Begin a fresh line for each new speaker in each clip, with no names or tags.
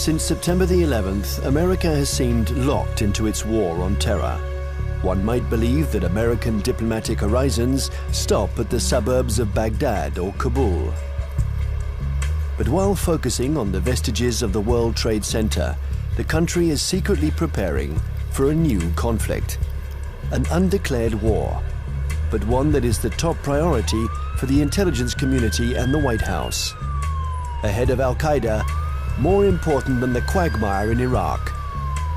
Since September the 11th, America has seemed locked into its war on terror. One might believe that American diplomatic horizons stop at the suburbs of Baghdad or Kabul. But while focusing on the vestiges of the World Trade Center, the country is secretly preparing for a new conflict, an undeclared war, but one that is the top priority for the intelligence community and the White House. Ahead of Al-Qaeda, more important than the quagmire in Iraq,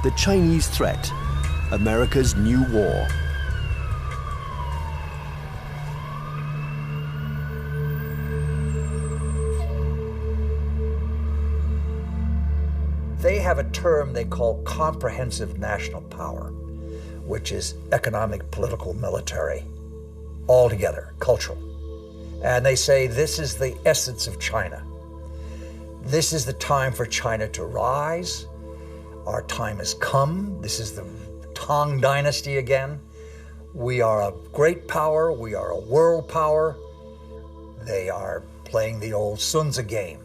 the Chinese threat, America's new war.
They have a term they call comprehensive national power, which is economic, political, military, all together, cultural. And they say this is the essence of China. This is the time for China to rise. Our time has come. This is the Tang Dynasty again. We are a great power. We are a world power. They are playing the old Sun Tzu game,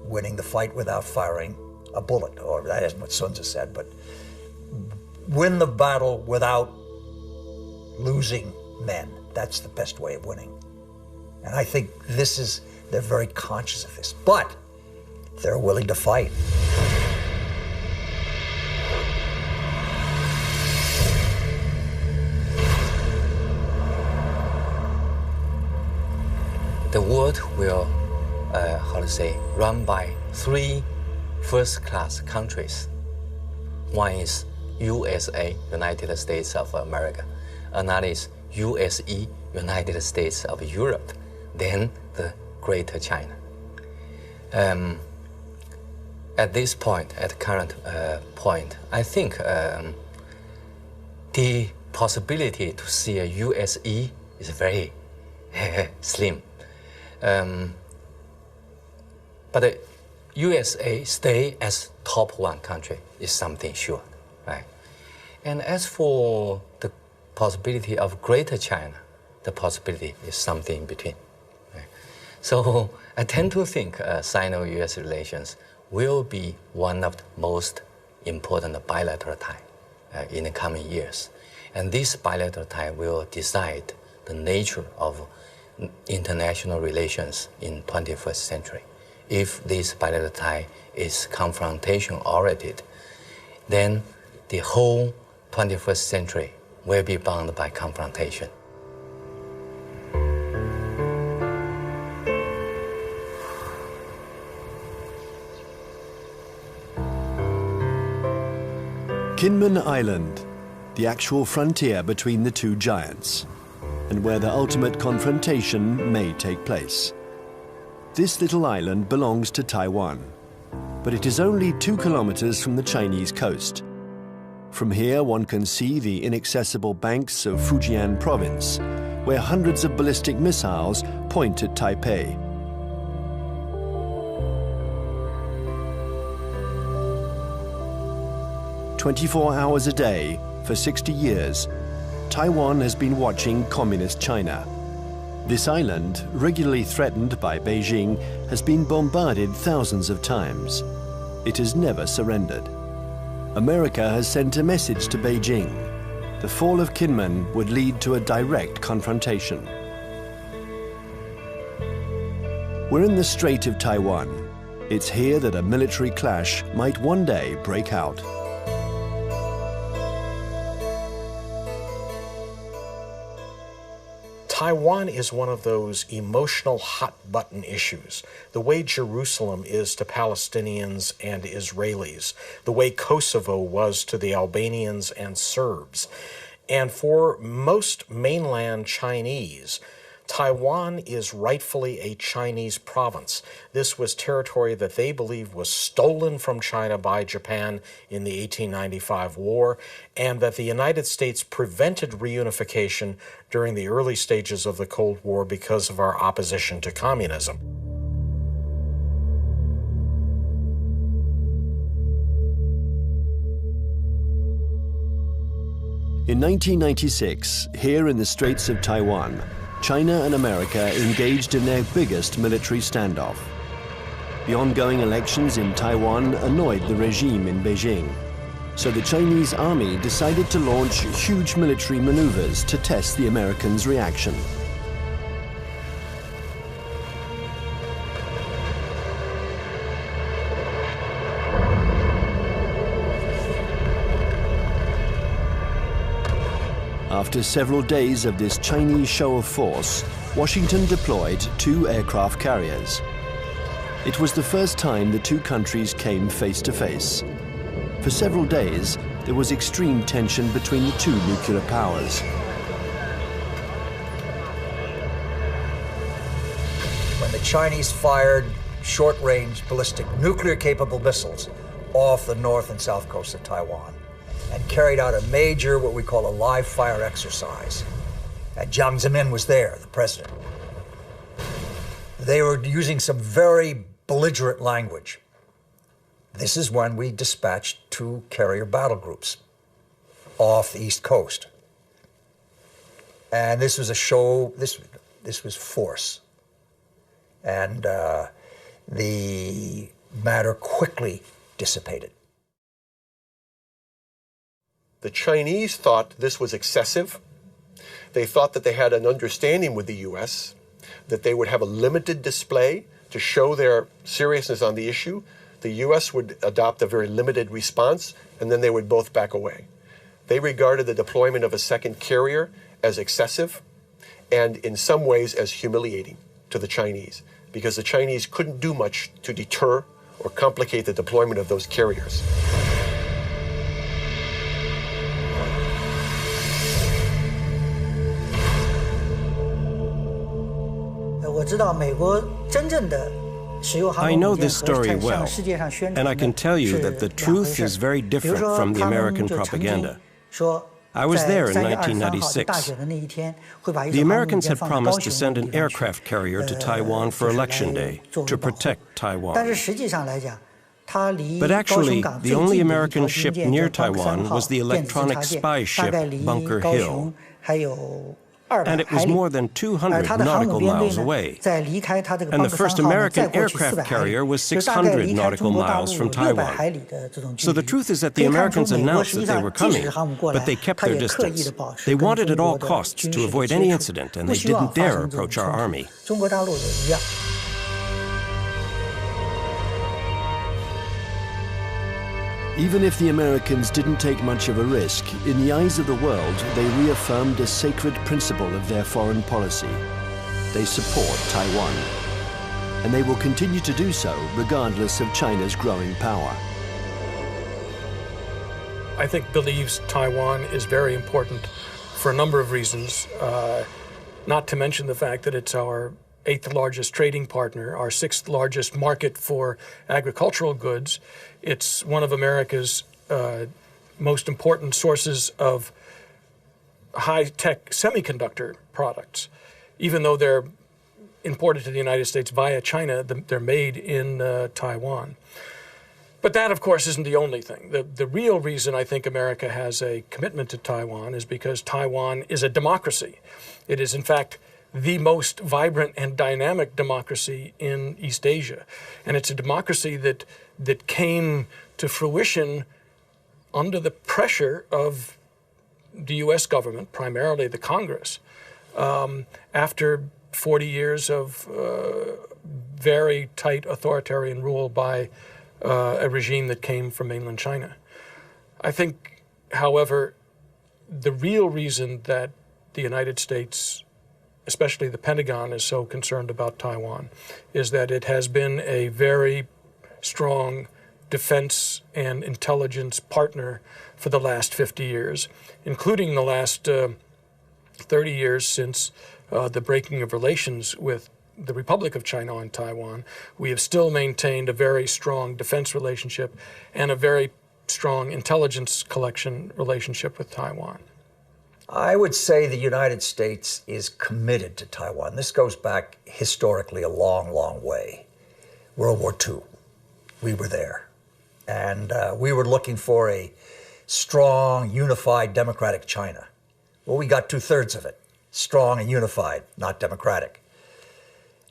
winning the fight without firing a bullet, or that isn't what Sun Tzu said, but win the battle without losing men. That's the best way of winning. And I think they're very conscious of this, but they're willing to fight.
The world will, run by three first-class countries. One is USA, United States of America. Another is USE, United States of Europe. Then the Greater China. At this point, at the current point, I think the possibility to see a USE is very slim. But the USA stay as top one country is something sure, right? And as for the possibility of Greater China, the possibility is something in between. Right? So I tend to think Sino-US relations will be one of the most important bilateral ties in the coming years. And this bilateral tie will decide the nature of international relations in 21st century. If this bilateral tie is confrontation-oriented, then the whole 21st century will be bound by confrontation.
Kinmen Island, the actual frontier between the two giants, and where the ultimate confrontation may take place. This little island belongs to Taiwan, but it is only 2 kilometers from the Chinese coast. From here, one can see the inaccessible banks of Fujian province, where hundreds of ballistic missiles point at Taipei. "24 hours a day, for 60 years, Taiwan has been watching Communist China. This island, regularly threatened by Beijing, has been bombarded thousands of times. It has never surrendered. America has sent a message to Beijing. The fall of Kinmen would lead to a direct confrontation. We're in the Strait of Taiwan. It's here that a military clash might one day break out.
Taiwan is one of those emotional hot-button issues, the way Jerusalem is to Palestinians and Israelis, the way Kosovo was to the Albanians and Serbs. And for most mainland Chinese, Taiwan is rightfully a Chinese province. This was territory that they believe was stolen from China by Japan in the 1895 war, and that the United States prevented reunification during the early stages of the Cold War because of our opposition to communism.
In 1996, here in the Straits of Taiwan, China and America engaged in their biggest military standoff. The ongoing elections in Taiwan annoyed the regime in Beijing, so the Chinese army decided to launch huge military maneuvers to test the Americans' reaction. After several days of this Chinese show of force, Washington deployed 2 aircraft carriers. It was the first time the two countries came face to face. For several days, there was extreme tension between the two nuclear powers.
When the Chinese fired short-range ballistic nuclear-capable missiles off the north and south coast of Taiwan and carried out a major, what we call a live-fire exercise. And Jiang Zemin was there, the president. They were using some very belligerent language. This is when we dispatched 2 carrier battle groups off the East Coast. And this was a show, this was force. And the matter quickly dissipated.
The Chinese thought this was excessive. They thought that they had an understanding with the U.S., that they would have a limited display to show their seriousness on the issue. The U.S. would adopt a very limited response, and then they would both back away. They regarded the deployment of a second carrier as excessive and in some ways as humiliating to the Chinese, because the Chinese couldn't do much to deter or complicate the deployment of those carriers.
I know this story well, and I can tell you that the truth is very different from the American propaganda. I was there in 1996. The Americans had promised to send an aircraft carrier to Taiwan for Election Day to protect Taiwan. But actually, the only American ship near Taiwan was the electronic spy ship Bunker Hill. And it was more than 200 nautical miles away. And the first American aircraft carrier was 600 nautical miles from Taiwan. So the truth is that the Americans announced that they were coming, but they kept their distance. They wanted at all costs to avoid any incident, and they didn't dare approach our army.
Even if the Americans didn't take much of a risk, in the eyes of the world, they reaffirmed a sacred principle of their foreign policy. They support Taiwan. And they will continue to do so regardless of China's growing power.
I think believes Taiwan is very important for a number of reasons, not to mention the fact that it's our 8th largest trading partner, our 6th largest market for agricultural goods. It's one of America's most important sources of high-tech semiconductor products. Even though they're imported to the United States via China, they're made in Taiwan. But that, of course, isn't the only thing. The real reason I think America has a commitment to Taiwan is because Taiwan is a democracy. It is, in fact, the most vibrant and dynamic democracy in East Asia. And it's a democracy that came to fruition under the pressure of the U.S. government, primarily the Congress, after 40 years of very tight authoritarian rule by a regime that came from mainland China. I think, however, the real reason that the United States, especially the Pentagon, is so concerned about Taiwan is that it has been a very strong defense and intelligence partner for the last 50 years, including the last 30 years since the breaking of relations with the Republic of China and Taiwan. We have still maintained a very strong defense relationship and a very strong intelligence collection relationship with Taiwan.
I would say the United States is committed to Taiwan. This goes back historically a long, long way. World War II, we were there. And we were looking for a strong, unified, democratic China. Well, we got 2/3 of it. Strong and unified, not democratic.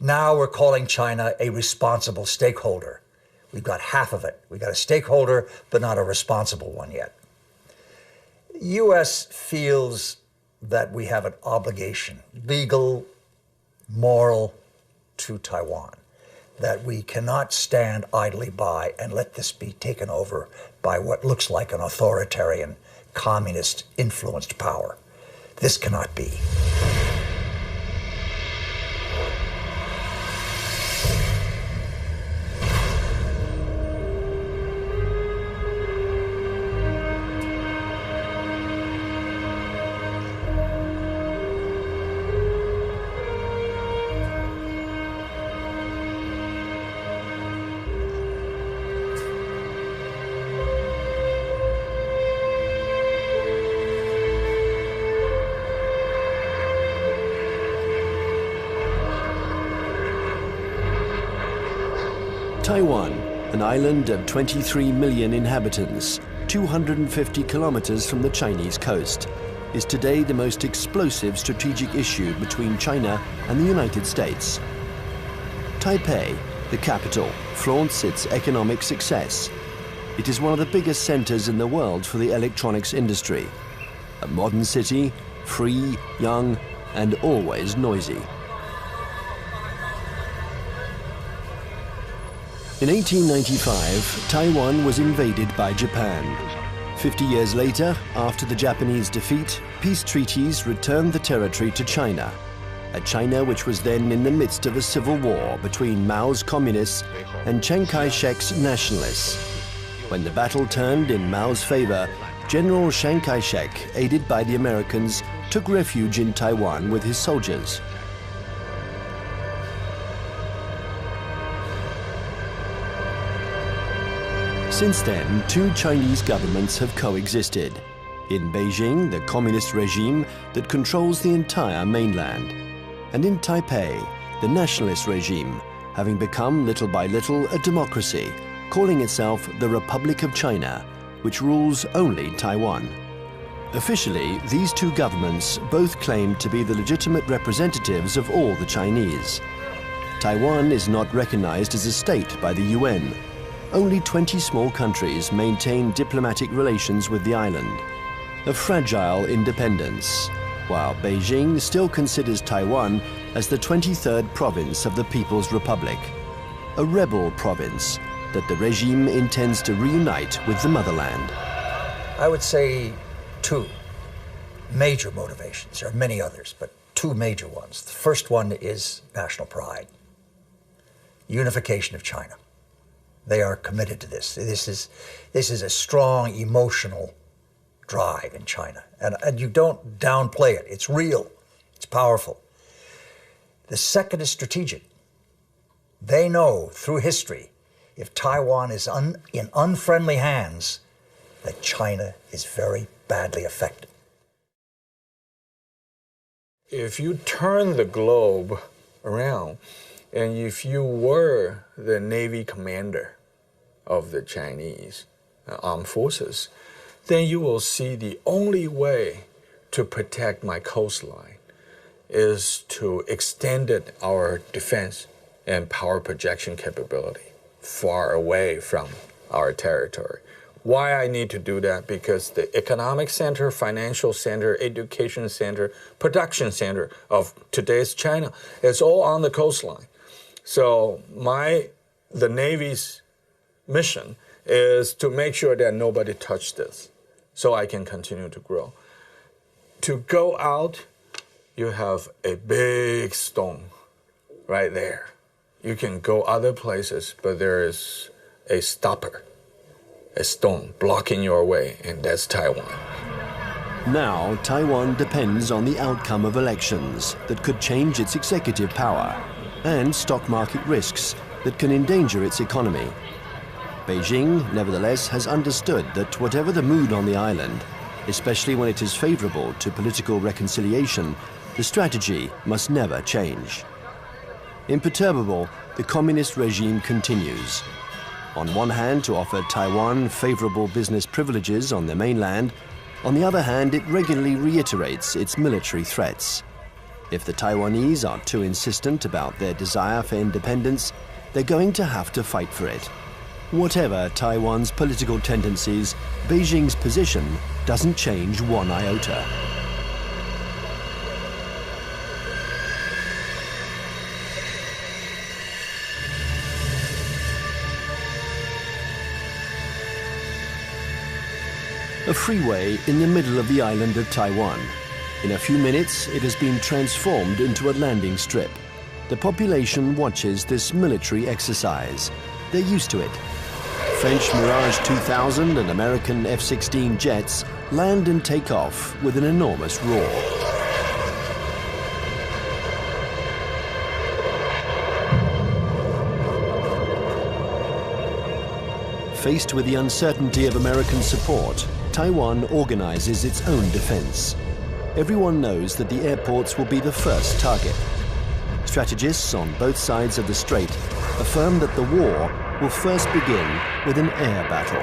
Now we're calling China a responsible stakeholder. We've got half of it. We've got a stakeholder, but not a responsible one yet. The U.S. feels that we have an obligation, legal, moral, to Taiwan, that we cannot stand idly by and let this be taken over by what looks like an authoritarian, communist-influenced power. This cannot be.
Taiwan, an island of 23 million inhabitants, 250 kilometers from the Chinese coast, is today the most explosive strategic issue between China and the United States. Taipei, the capital, flaunts its economic success. It is one of the biggest centers in the world for the electronics industry. A modern city, free, young, and always noisy. In 1895, Taiwan was invaded by Japan. 50 years later, after the Japanese defeat, peace treaties returned the territory to China, a China which was then in the midst of a civil war between Mao's communists and Chiang Kai-shek's nationalists. When the battle turned in Mao's favor, General Chiang Kai-shek, aided by the Americans, took refuge in Taiwan with his soldiers. Since then, two Chinese governments have coexisted. In Beijing, the communist regime that controls the entire mainland. And in Taipei, the nationalist regime, having become little by little a democracy, calling itself the Republic of China, which rules only Taiwan. Officially, these two governments both claim to be the legitimate representatives of all the Chinese. Taiwan is not recognized as a state by the UN. Only 20 small countries maintain diplomatic relations with the island. A fragile independence, while Beijing still considers Taiwan as the 23rd province of the People's Republic, a rebel province that the regime intends to reunite with the motherland.
I would say two major motivations. There are many others, but two major ones. The first one is national pride, unification of China. They are committed to this. This is a strong emotional drive in China. And you don't downplay it. It's real. It's powerful. The second is strategic. They know through history, if Taiwan is in unfriendly hands, that China is very badly affected.
If you turn the globe around, and if you were the Navy commander of the Chinese armed forces, then you will see the only way to protect my coastline is to extend our defense and power projection capability far away from our territory. Why I need to do that? Because the economic center, financial center, education center, production center of today's China is all on the coastline. So the Navy's mission is to make sure that nobody touched this so I can continue to grow. To go out, you have a big stone right there. You can go other places, but there is a stopper, a stone blocking your way, and that's Taiwan.
Now, Taiwan depends on the outcome of elections that could change its executive power and stock market risks that can endanger its economy. Beijing, nevertheless, has understood that whatever the mood on the island, especially when it is favorable to political reconciliation, the strategy must never change. Imperturbable, the communist regime continues. On one hand, to offer Taiwan favorable business privileges on the mainland. On the other hand, it regularly reiterates its military threats. If the Taiwanese are too insistent about their desire for independence, they're going to have to fight for it. Whatever Taiwan's political tendencies, Beijing's position doesn't change one iota. A freeway in the middle of the island of Taiwan. In a few minutes, it has been transformed into a landing strip. The population watches this military exercise. They're used to it. French Mirage 2000 and American F-16 jets land and take off with an enormous roar. Faced with the uncertainty of American support, Taiwan organizes its own defense. Everyone knows that the airports will be the first target. Strategists on both sides of the strait affirm that the war will first begin with an air battle.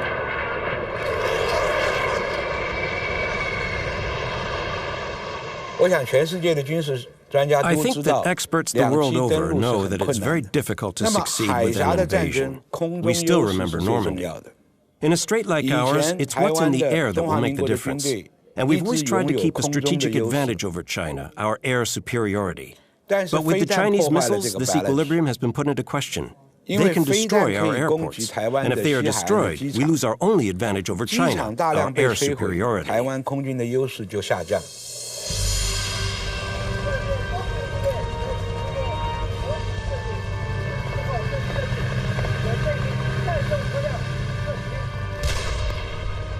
I think that experts the world over know that it's very difficult to succeed with an invasion. We still remember Normandy. In a strait like ours, it's what's in the air that will make the difference. And we've always tried to keep a strategic advantage over China, our air superiority. But with the Chinese missiles, this equilibrium has been put into question. They can destroy our airports, and if they are destroyed, we lose our only advantage over China, our air superiority.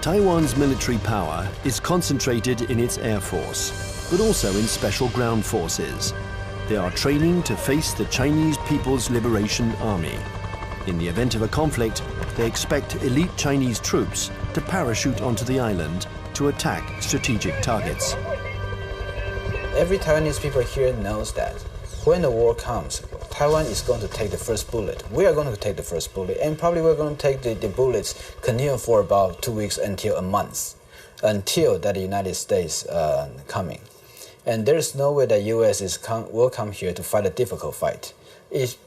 Taiwan's military power is concentrated in its air force, but also in special ground forces. They are training to face the Chinese People's Liberation Army. In the event of a conflict, they expect elite Chinese troops to parachute onto the island to attack strategic targets.
Every Taiwanese people here knows that when the war comes, Taiwan is going to take the first bullet. We are going to take the first bullet, and probably we're going to take the bullets continue for about 2 weeks until a month, until that the United States coming. And there's no way that U.S. will come here to fight a difficult fight. If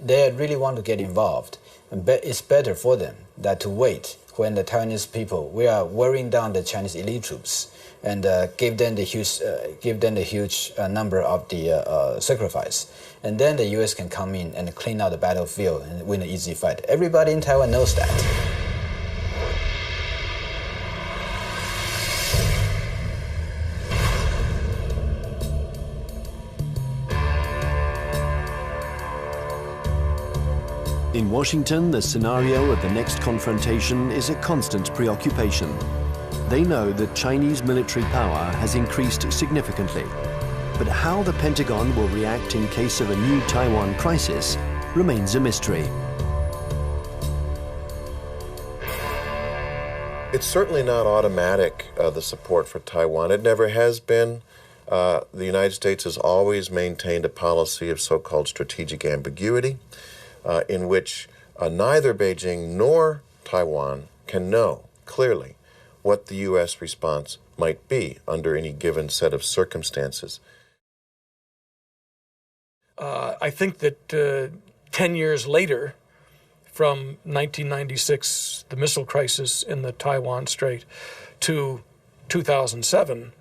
they really want to get involved, it's better for them that to wait when the Taiwanese people, we are wearing down the Chinese elite troops and give them the huge number of the sacrifice. And then the U.S. can come in and clean out the battlefield and win an easy fight. Everybody in Taiwan knows that.
In Washington, the scenario of the next confrontation is a constant preoccupation. They know that Chinese military power has increased significantly. But how the Pentagon will react in case of a new Taiwan crisis remains a mystery.
It's certainly not automatic, the support for Taiwan. It never has been. The United States has always maintained a policy of so-called strategic ambiguity, in which neither Beijing nor Taiwan can know clearly what the U.S. response might be under any given set of circumstances.
I think that 10 years later, from 1996, the missile crisis in the Taiwan Strait, to 2007,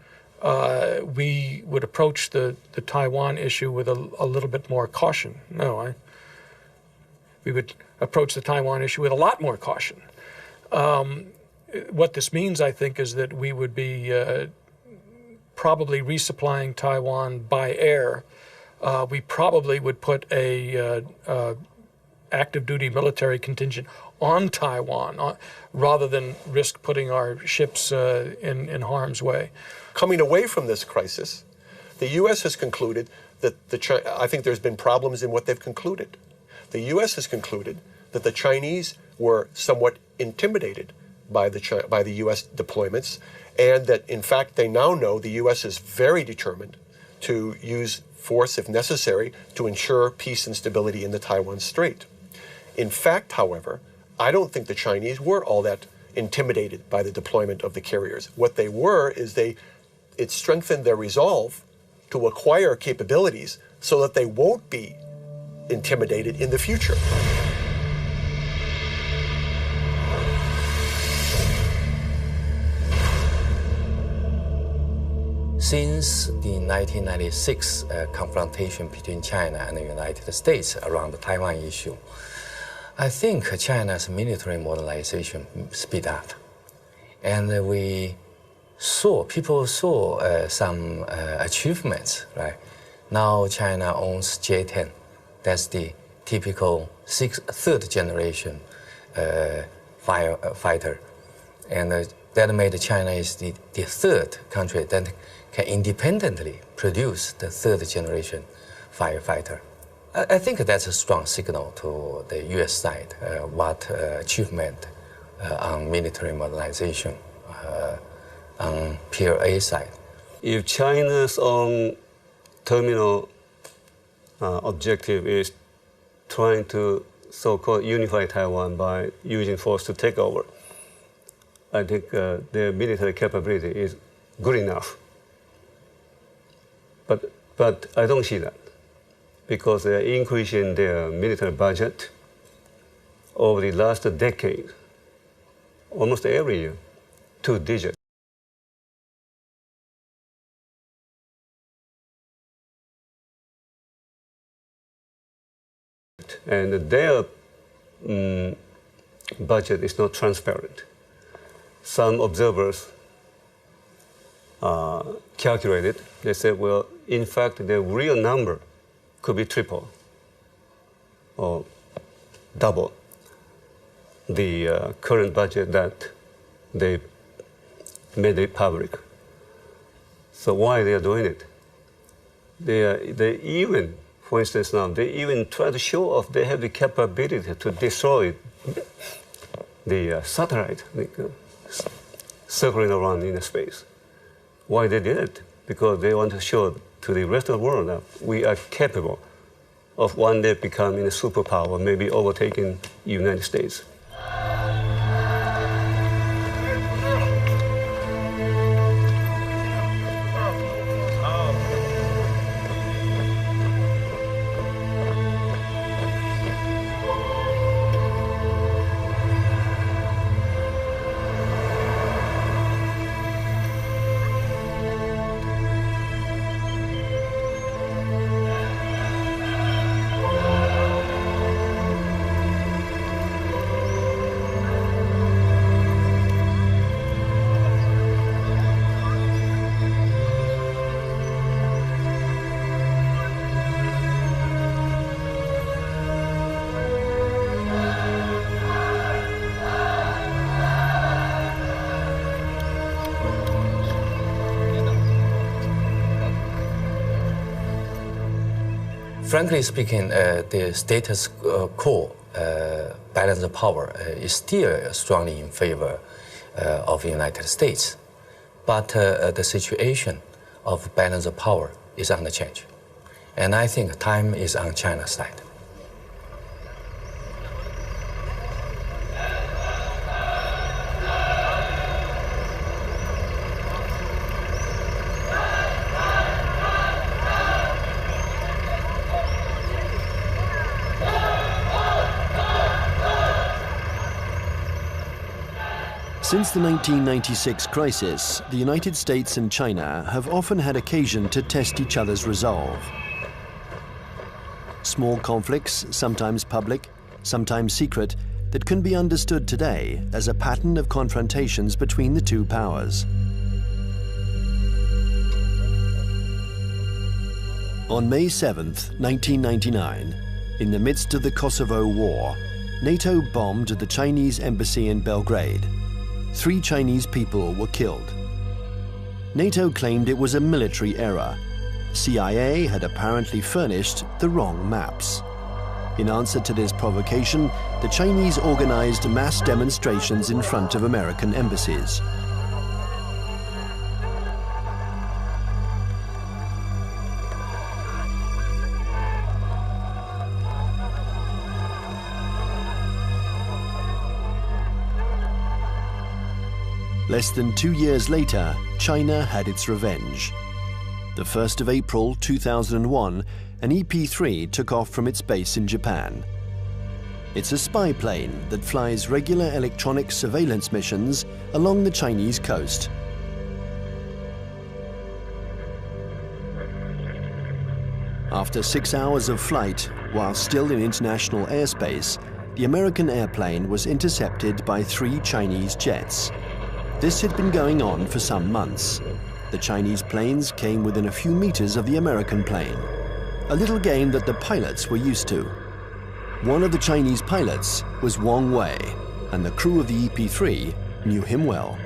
we would approach the Taiwan issue with a little bit more caution. We would approach the Taiwan issue with a lot more caution. What this means, I think, is that we would be probably resupplying Taiwan by air. We probably would put a active duty military contingent on Taiwan rather than risk putting our ships in harm's way.
Coming away from this crisis, the U.S. has concluded that I think there's been problems in what they've concluded. The U.S. has concluded that the Chinese were somewhat intimidated by the U.S. deployments, and that in fact they now know the U.S. is very determined to use force if necessary to ensure peace and stability in the Taiwan Strait. In fact, however, I don't think the Chinese were all that intimidated by the deployment of the carriers. What they were is it strengthened their resolve to acquire capabilities so that they won't be intimidated in the future.
Since the 1996 confrontation between China and the United States around the Taiwan issue, I think China's military modernization speed up. And people saw some achievements, right? Now China owns J-10. That's the typical third generation fighter. And that made China is the third country that can independently produce the third generation firefighter. I think that's a strong signal to the US side, what achievement on military modernization on PLA side.
If China's own terminal objective is trying to so-called unify Taiwan by using force to take over, I think their military capability is good enough. But I don't see that, because they're increasing their military budget over the last decade, almost every year, 2 digits. And their budget is not transparent. Some observers calculated, they said, well, in fact, the real number could be triple or double the current budget that they made it public. So why they are doing it? They even, for instance now, they even try to show off they have the capability to destroy the satellite circling around in the space. Why they did it? Because they want to show to the rest of the world that we are capable of one day becoming a superpower, maybe overtaking the United States.
Frankly speaking, the status quo balance of power is still strongly in favor of the United States. But the situation of balance of power is under change. And I think time is on China's side.
Since the 1996 crisis, the United States and China have often had occasion to test each other's resolve. Small conflicts, sometimes public, sometimes secret, that can be understood today as a pattern of confrontations between the two powers. On May 7th, 1999, in the midst of the Kosovo War, NATO bombed the Chinese embassy in Belgrade. 3 Chinese people were killed. NATO claimed it was a military error. CIA had apparently furnished the wrong maps. In answer to this provocation, the Chinese organized mass demonstrations in front of American embassies. Less than 2 years later, China had its revenge. The 1st of April 2001, an EP-3 took off from its base in Japan. It's a spy plane that flies regular electronic surveillance missions along the Chinese coast. After 6 hours of flight, while still in international airspace, the American airplane was intercepted by 3 Chinese jets. This had been going on for some months. The Chinese planes came within a few meters of the American plane, a little game that the pilots were used to. One of the Chinese pilots was Wang Wei, and the crew of the EP-3 knew him well.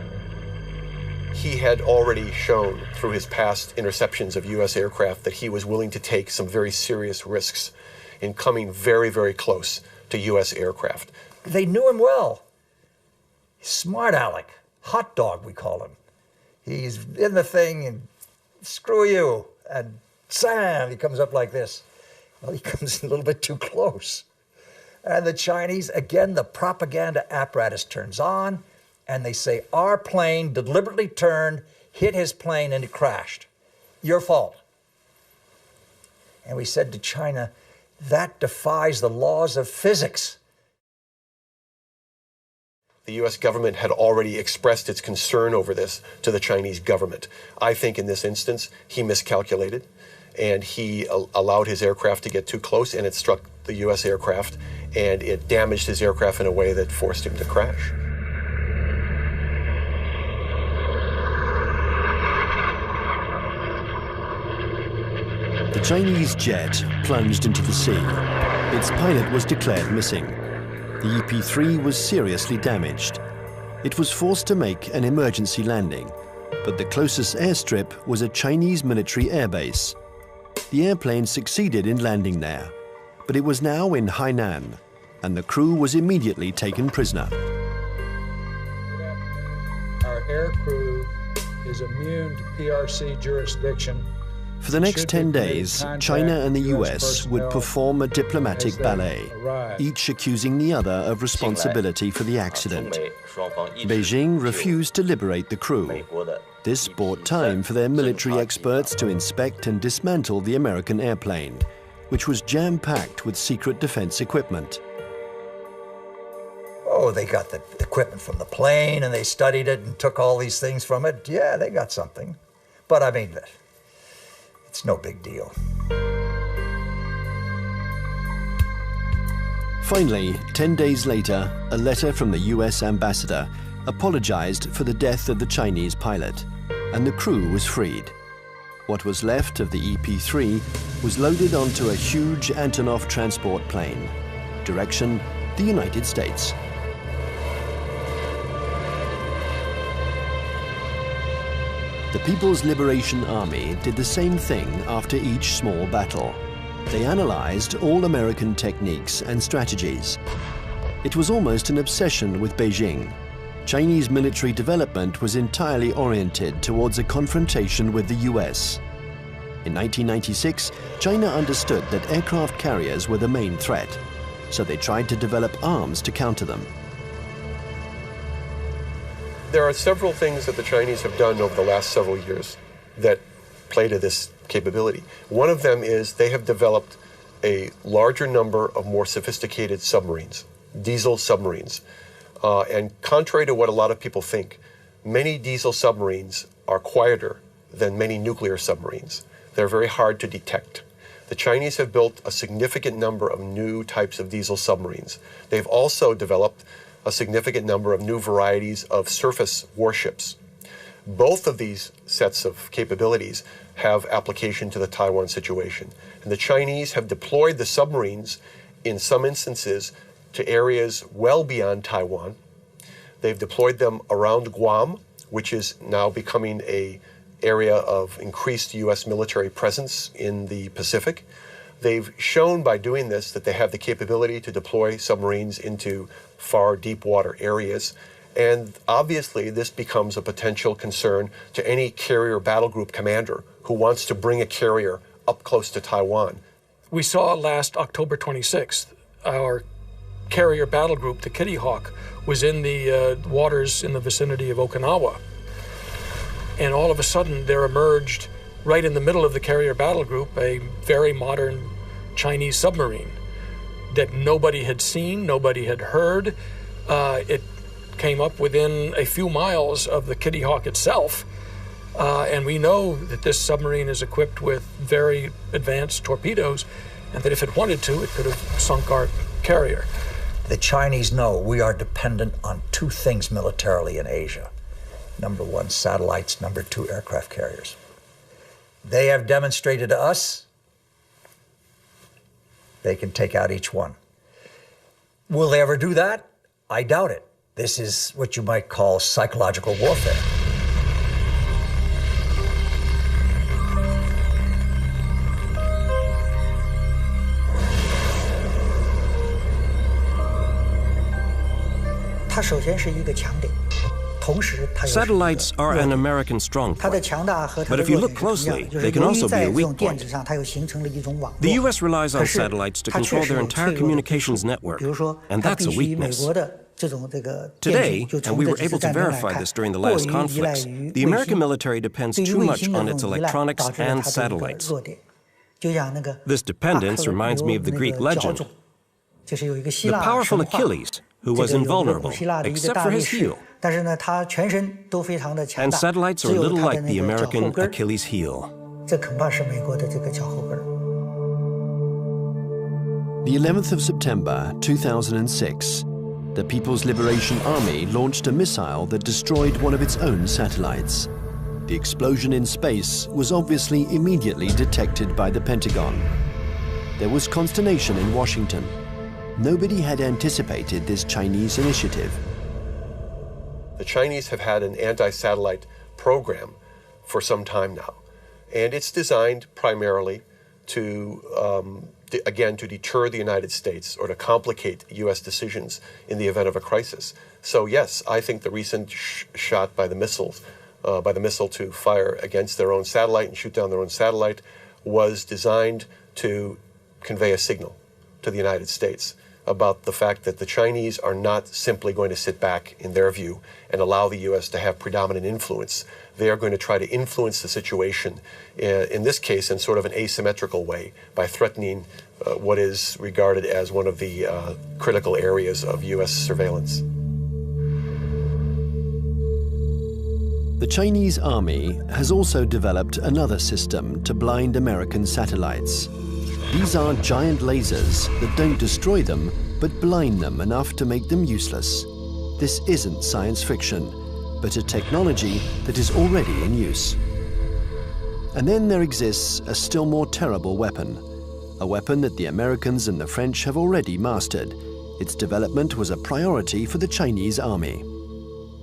He had already shown through his past interceptions of U.S. aircraft that he was willing to take some very serious risks in coming very, very close to U.S. aircraft.
They knew him well. Smart Alec, hot dog we call him. He's in the thing and screw you, and Sam, he comes up like this. Well, he comes a little bit too close. And the Chinese, again, the propaganda apparatus turns on, and they say, our plane deliberately turned, hit his plane, and it crashed. Your fault. And we said to China, that defies the laws of physics.
The U.S. government had already expressed its concern over this to the Chinese government. I think in this instance, he miscalculated, and he allowed his aircraft to get too close, and it struck the U.S. aircraft, and it damaged his aircraft in a way that forced him to crash.
The Chinese jet plunged into the sea. Its pilot was declared missing. The EP-3 was seriously damaged. It was forced to make an emergency landing, but the closest airstrip was a Chinese military airbase. The airplane succeeded in landing there, but it was now in Hainan, and the crew was immediately taken prisoner.
Our air crew is immune to PRC jurisdiction.
For the next 10 days, China and the US would perform a diplomatic ballet, each accusing the other of responsibility for the accident. Beijing refused to liberate the crew. This bought time for their military experts to inspect and dismantle the American airplane, which was jam-packed with secret defense equipment.
Oh, they got the equipment from the plane, and they studied it and took all these things from it. Yeah, they got something. But I mean, it's no big deal.
Finally, 10 days later, a letter from the US ambassador apologized for the death of the Chinese pilot, and the crew was freed. What was left of the EP-3 was loaded onto a huge Antonov transport plane. Direction, the United States. The People's Liberation Army did the same thing after each small battle. They analyzed all American techniques and strategies. It was almost an obsession with Beijing. Chinese military development was entirely oriented towards a confrontation with the US. In 1996, China understood that aircraft carriers were the main threat, so they tried to develop arms to counter them.
There are several things that the Chinese have done over the last several years that play to this capability. One of them is they have developed a larger number of more sophisticated submarines, diesel submarines. And contrary to what a lot of people think, many diesel submarines are quieter than many nuclear submarines. They're very hard to detect. The Chinese have built a significant number of new types of diesel submarines. They've also developed a significant number of new varieties of surface warships. Both of these sets of capabilities have application to the Taiwan situation. And the Chinese have deployed the submarines in some instances to areas well beyond Taiwan. They've deployed them around Guam, which is now becoming an area of increased U.S. military presence in the Pacific. They've shown by doing this that they have the capability to deploy submarines into far deep water areas. And obviously, this becomes a potential concern to any carrier battle group commander who wants to bring a carrier up close to Taiwan.
We saw last October 26th, our carrier battle group, the Kitty Hawk, was in the waters in the vicinity of Okinawa. And all of a sudden, there emerged right in the middle of the carrier battle group, a very modern Chinese submarine that nobody had seen, nobody had heard. It came up within a few miles of the Kitty Hawk itself. And we know that this submarine is equipped with very advanced torpedoes, and that if it wanted to, it could have sunk our carrier.
The Chinese know we are dependent on two things militarily in Asia. Number one, satellites. Number two, aircraft carriers. They have demonstrated to us they can take out each one. Will they ever do that? I doubt it. This is what you might call psychological warfare.
Satellites are an American strong point. But if you look closely, they can also be a weak point. The U.S. relies on satellites to control their entire communications network, and that's a weakness. Today, and we were able to verify this during the last conflicts, the American military depends too much on its electronics and satellites. This dependence reminds me of the Greek legend. The powerful Achilles, who was invulnerable, except for his heel. And satellites are a little like the American Achilles heel.
The 11th of September 2006, the People's Liberation Army launched a missile that destroyed one of its own satellites. The explosion in space was obviously immediately detected by the Pentagon. There was consternation in Washington. Nobody had anticipated this Chinese initiative.
The Chinese have had an anti-satellite program for some time now, and it's designed primarily to, again, to deter the United States or to complicate U.S. decisions in the event of a crisis. So yes, I think the recent shot by the missile to fire against their own satellite and shoot down their own satellite was designed to convey a signal to the United States about the fact that the Chinese are not simply going to sit back, in their view, and allow the U.S. to have predominant influence. They are going to try to influence the situation, in this case, in sort of an asymmetrical way, by threatening what is regarded as one of the critical areas of U.S. surveillance.
The Chinese army has also developed another system to blind American satellites. These are giant lasers that don't destroy them, but blind them enough to make them useless. This isn't science fiction, but a technology that is already in use. And then there exists a still more terrible weapon, a weapon that the Americans and the French have already mastered. Its development was a priority for the Chinese army.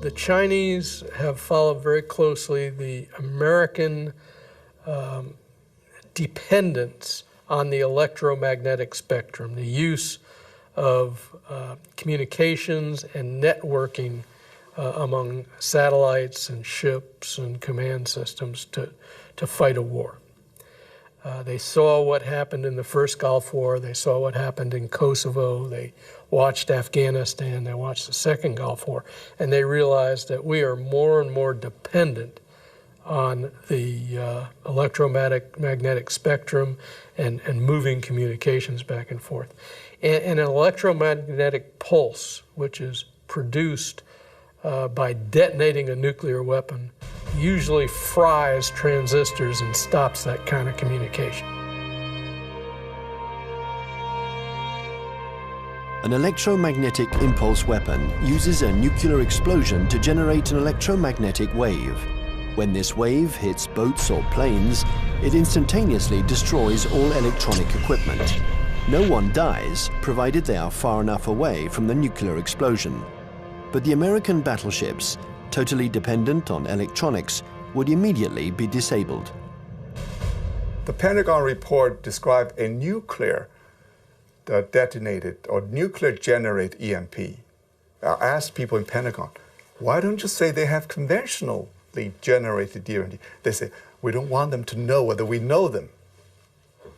The Chinese have followed very closely the American dependence on the electromagnetic spectrum, the use of communications and networking among satellites and ships and command systems to fight a war. They saw what happened in the first Gulf War. They saw what happened in Kosovo. They watched Afghanistan. They watched the second Gulf War. And they realized that we are more and more dependent on the electromagnetic spectrum and moving communications back and forth. And an electromagnetic pulse, which is produced by detonating a nuclear weapon, usually fries transistors and stops that kind of communication.
An electromagnetic impulse weapon uses a nuclear explosion to generate an electromagnetic wave. When this wave hits boats or planes, it instantaneously destroys all electronic equipment. No one dies, provided they are far enough away from the nuclear explosion. But the American battleships, totally dependent on electronics, would immediately be disabled.
The Pentagon report described a nuclear detonated or nuclear generated EMP. I asked people in Pentagon, why don't you say they have conventionally generated EMP? They say, we don't want them to know whether we know them.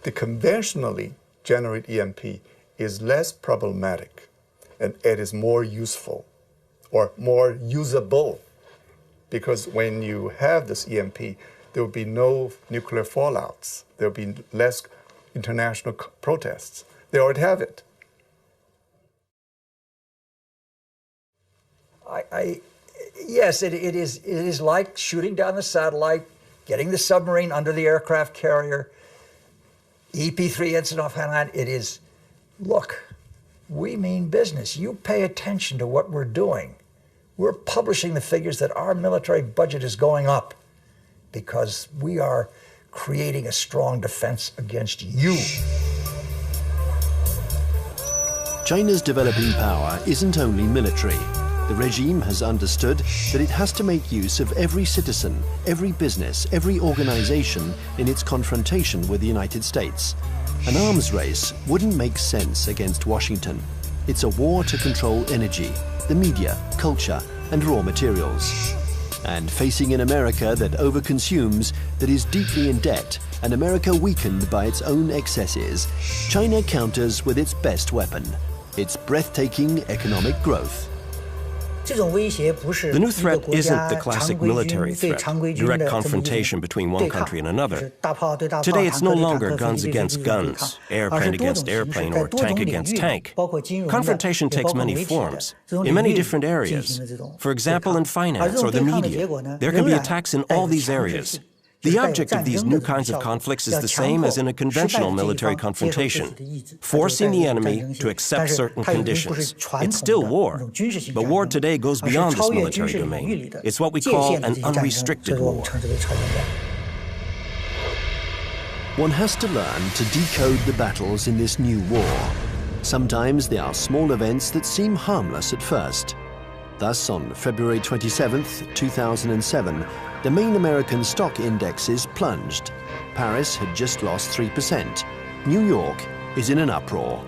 The conventionally generated EMP is less problematic and it is more useful or more usable, because when you have this EMP, there will be no nuclear fallouts. There will be less international protests. They already have it.
Yes, it is like shooting down the satellite, getting the submarine under the aircraft carrier, EP-3 incident off Hainan. It is, look, we mean business. You pay attention to what we're doing. We're publishing the figures that our military budget is going up because we are creating a strong defense against you.
China's developing power isn't only military. The regime has understood that it has to make use of every citizen, every business, every organization in its confrontation with the United States. An arms race wouldn't make sense against Washington. It's a war to control energy, the media, culture, and raw materials. And facing an America that overconsumes, that is deeply in debt, an America weakened by its own excesses, China counters with its best weapon, its breathtaking economic growth.
The new threat isn't the classic military threat, direct confrontation between one country and another. Today, it's no longer guns against guns, airplane against airplane, or tank against tank. Confrontation takes many forms, in many different areas. For example, in finance or the media, there can be attacks in all these areas. The object of these new kinds of conflicts is the same as in a conventional military confrontation, forcing the enemy to accept certain conditions. It's still war, but war today goes beyond this military domain. It's what we call an unrestricted war.
One has to learn to decode the battles in this new war. Sometimes they are small events that seem harmless at first. Thus, on February 27, 2007, the main American stock indexes plunged. Paris had just lost 3%. New York is in an uproar.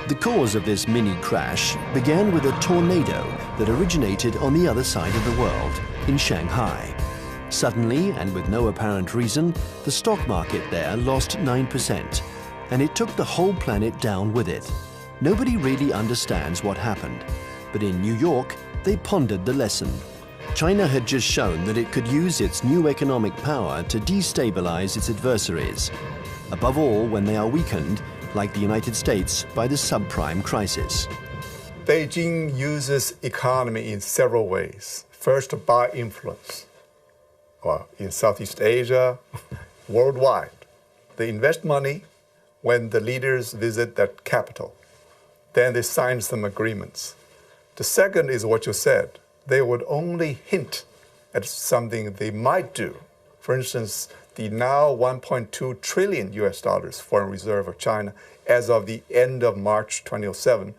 The cause of this mini crash began with a tornado that originated on the other side of the world, in Shanghai. Suddenly, and with no apparent reason, the stock market there lost 9%, and it took the whole planet down with it. Nobody really understands what happened, but in New York, they pondered the lesson. China had just shown that it could use its new economic power to destabilize its adversaries, above all when they are weakened, like the United States, by the subprime crisis.
Beijing uses economy in several ways. First, by influence. Well, in Southeast Asia, worldwide. They invest money when the leaders visit that capital. Then they sign some agreements. The second is what you said. They would only hint at something they might do. For instance, the now $1.2 trillion foreign reserve of China as of the end of March 2007,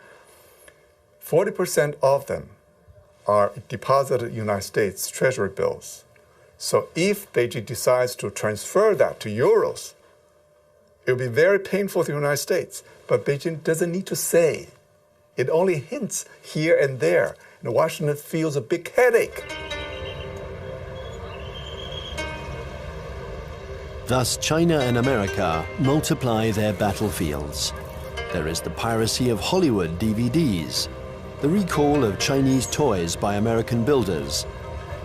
40% of them are deposited in United States Treasury bills. So if Beijing decides to transfer that to euros, it will be very painful to the United States. But Beijing doesn't need to say. It only hints here and there. And Washington feels a big headache.
Thus, China and America multiply their battlefields. There is the piracy of Hollywood DVDs, the recall of Chinese toys by American builders,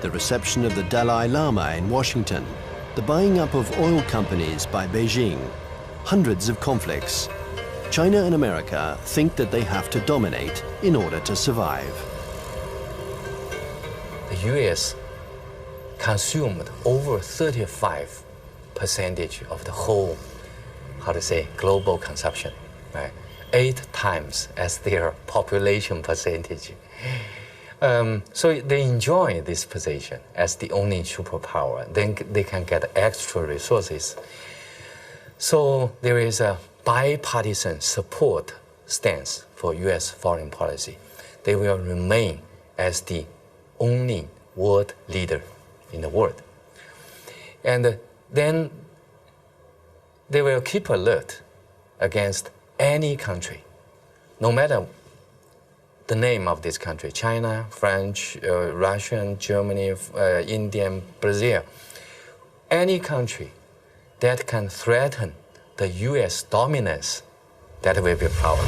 the reception of the Dalai Lama in Washington, the buying up of oil companies by Beijing, hundreds of conflicts. China and America think that they have to dominate in order to survive.
The U.S. consumed over 35% of the whole, global consumption, right? 8 times as their population percentage. So they enjoy this position as the only superpower. Then they can get extra resources. So there is a bipartisan support stance for U.S. foreign policy. They will remain as the only world leader in the world. And then they will keep alert against any country, no matter the name of this country, China, French, Russian, Germany, Indian, Brazil, any country that can threaten the U.S. dominance, that will be a problem.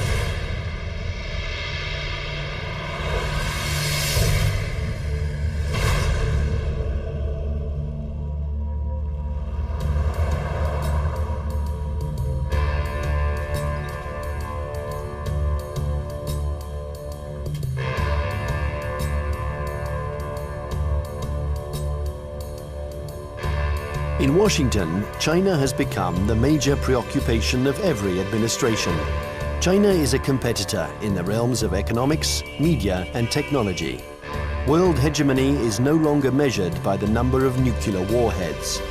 In Washington, China has become the major preoccupation of every administration. China is a competitor in the realms of economics, media, and technology. World hegemony is no longer measured by the number of nuclear warheads.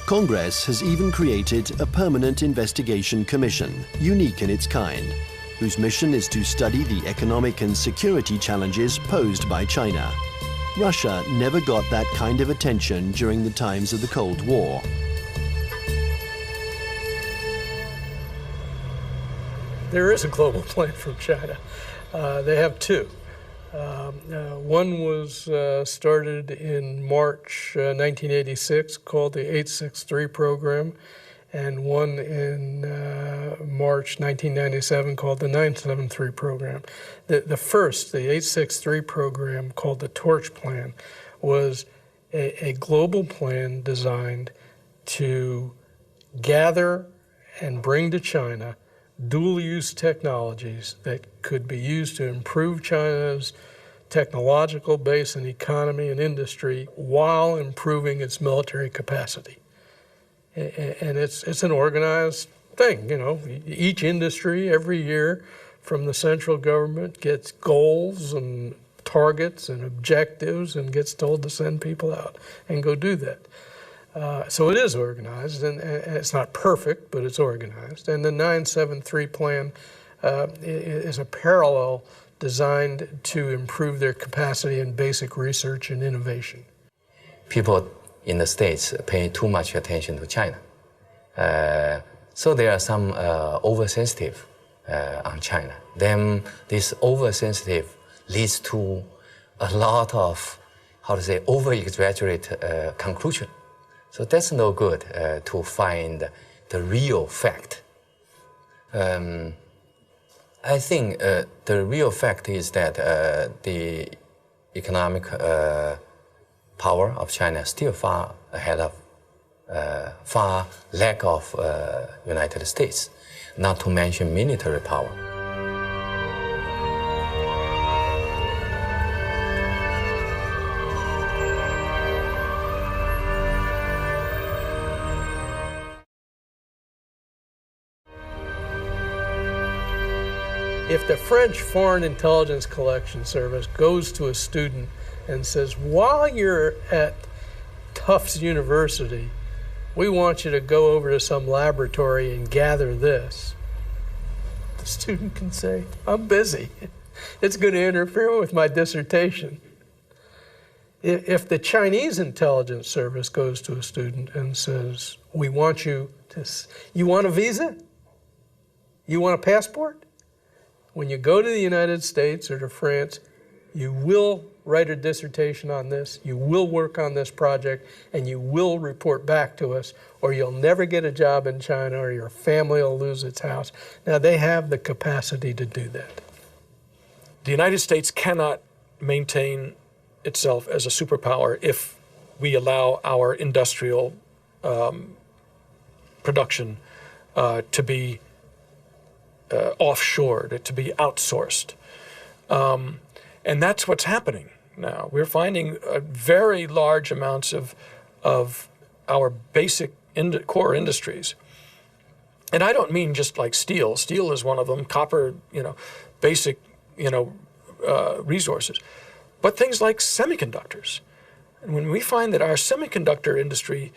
Congress has even created a permanent investigation commission, unique in its kind, whose mission is to study the economic and security challenges posed by China. Russia never got that kind of attention during the times of the Cold War.
There is a global plan from China. They have two. One was started in March 1986, called the 863 program, and one in March 1997 called the 973 program. The first, the 863 program, called the Torch Plan, was a global plan designed to gather and bring to China dual-use technologies that could be used to improve China's technological base and economy and industry while improving its military capacity. And it's an organized thing, you know. Each industry every year from the central government gets goals and targets and objectives and gets told to send people out and go do that. So it is organized, and it's not perfect, but it's organized. And the 973 plan is a parallel designed to improve their capacity in basic research and innovation.
People in the States pay too much attention to China. So there are some oversensitive on China. Then this oversensitive leads to a lot of, over-exaggerate conclusion. So that's no good to find the real fact. I think the real fact is that the economic power of China is still far ahead of, far lack of United States, not to mention military power.
If the French Foreign Intelligence Collection Service goes to a student and says, while you're at Tufts University, we want you to go over to some laboratory and gather this, the student can say, I'm busy. It's going to interfere with my dissertation. If the Chinese intelligence service goes to a student and says, we want you to, you want a visa? You want a passport? When you go to the United States or to France, you will write a dissertation on this, you will work on this project, and you will report back to us, or you'll never get a job in China, or your family will lose its house. Now, they have the capacity to do that. The United States cannot maintain itself as a superpower if we allow our industrial production to be offshored, to be outsourced. And that's what's happening now. We're finding very large amounts of our basic core industries. And I don't mean just like steel. Steel is one of them, copper, basic, resources. But things like semiconductors. And when we find that our semiconductor industry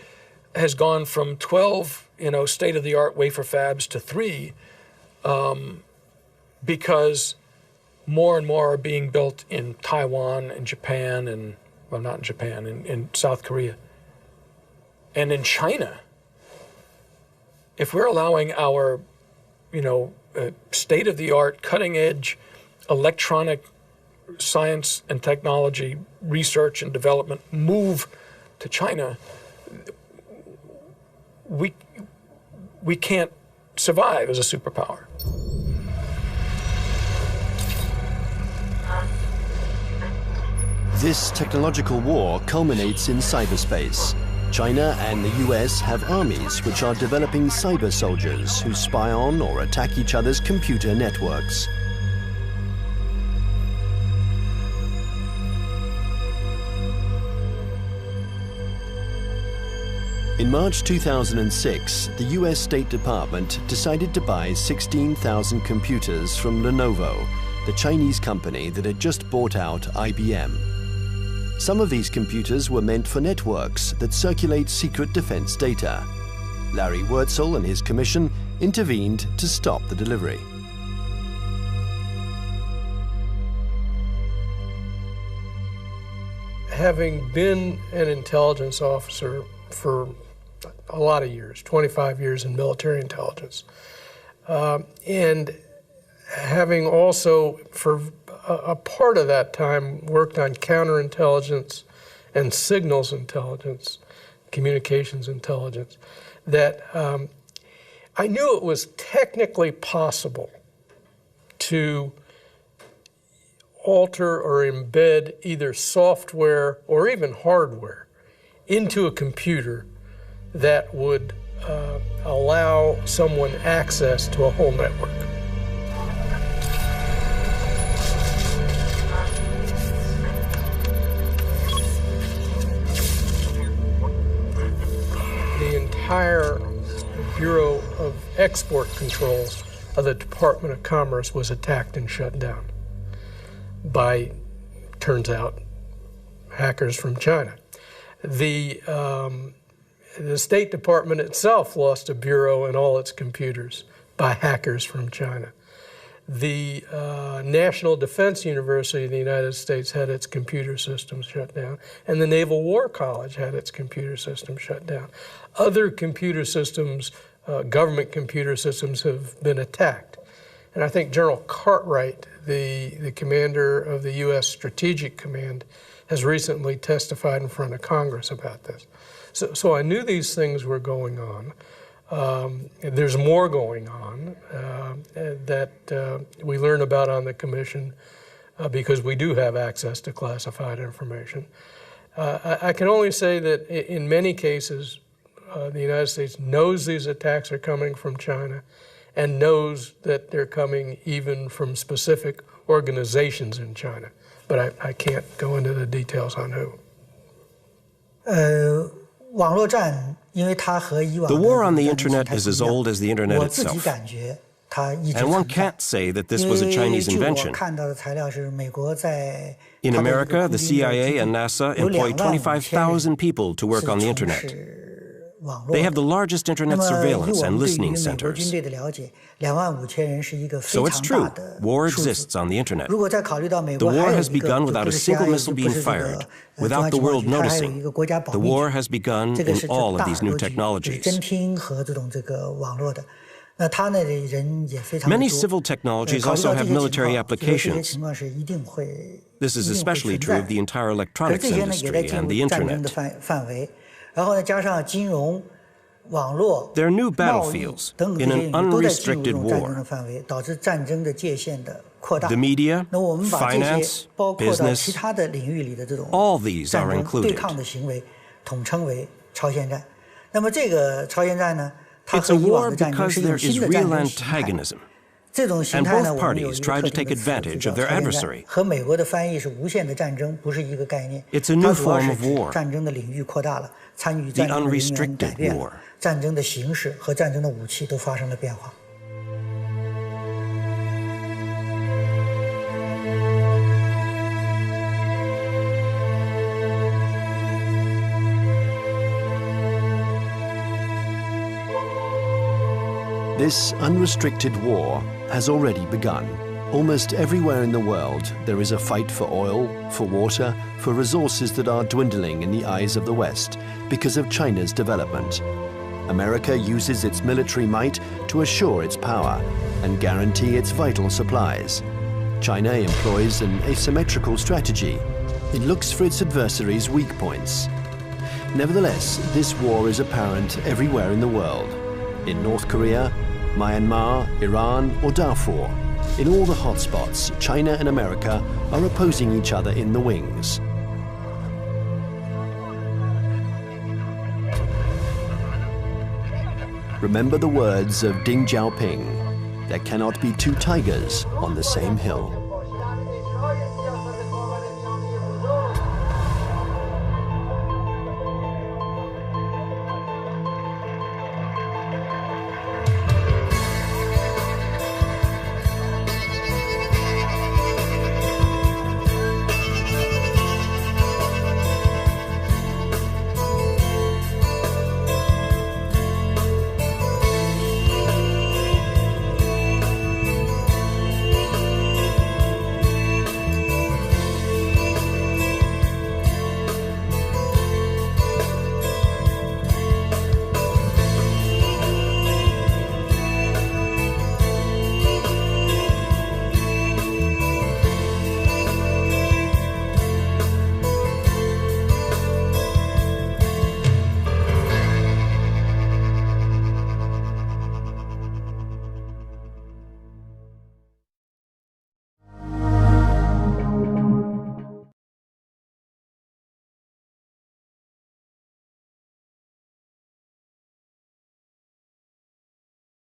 has gone from 12, state-of-the-art wafer fabs to 3, because more and more are being built in Taiwan and Japan and, well, not in Japan, in South Korea. And in China, if we're allowing our, state-of-the-art, cutting-edge electronic science and technology research and development move to China, we can't survive as a superpower.
This technological war culminates in cyberspace. China and the US have armies which are developing cyber soldiers who spy on or attack each other's computer networks. In March 2006, the US State Department decided to buy 16,000 computers from Lenovo, the Chinese company that had just bought out IBM. Some of these computers were meant for networks that circulate secret defense data. Larry Wurtzel and his commission intervened to stop the delivery.
Having been an intelligence officer for a lot of years, 25 years in military intelligence, and having also for a part of that time worked on counterintelligence and signals intelligence, communications intelligence, that I knew it was technically possible to alter or embed either software or even hardware into a computer that would allow someone access to a whole network. The entire Bureau of Export Controls of the Department of Commerce was attacked and shut down by, turns out, hackers from China. The State Department itself lost a bureau and all its computers by hackers from China. The National Defense University of the United States had its computer systems shut down, and the Naval War College had its computer system shut down. Other computer systems, government computer systems, have been attacked. And I think General Cartwright, the commander of the U.S. Strategic Command, has recently testified in front of Congress about this. So I knew these things were going on. There's more going on that we learn about on the Commission because we do have access to classified information. I can only say that in many cases, the United States knows these attacks are coming from China and knows that they're coming even from specific organizations in China. But I can't go into the details on who.
The war on the internet is as old as the internet itself. And one can't say that this was a Chinese invention. In America, the CIA and NASA employ 25,000 people to work on the internet. They have the largest internet surveillance and listening centers. So it's true, war exists on the internet. The war has begun without a single missile being fired, without the world noticing. The war has begun in all of these new technologies. Many civil technologies also have military applications. This is especially true of the entire electronics industry and the internet. They're new battlefields in an unrestricted war. The media, finance, business, all these are included. It's a war because there is real antagonism, and both parties try to take advantage of their adversary. It's a new form of war, the unrestricted war.
This unrestricted war has already begun. Almost everywhere in the world, there is a fight for oil, for water, for resources that are dwindling in the eyes of the West because of China's development. America uses its military might to assure its power and guarantee its vital supplies. China employs an asymmetrical strategy. It looks for its adversaries' weak points. Nevertheless, this war is apparent everywhere in the world. In North Korea, Myanmar, Iran, or Darfur, in all the hotspots, China and America are opposing each other in the wings. remember the words of Deng Xiaoping: there cannot be two tigers on the same hill.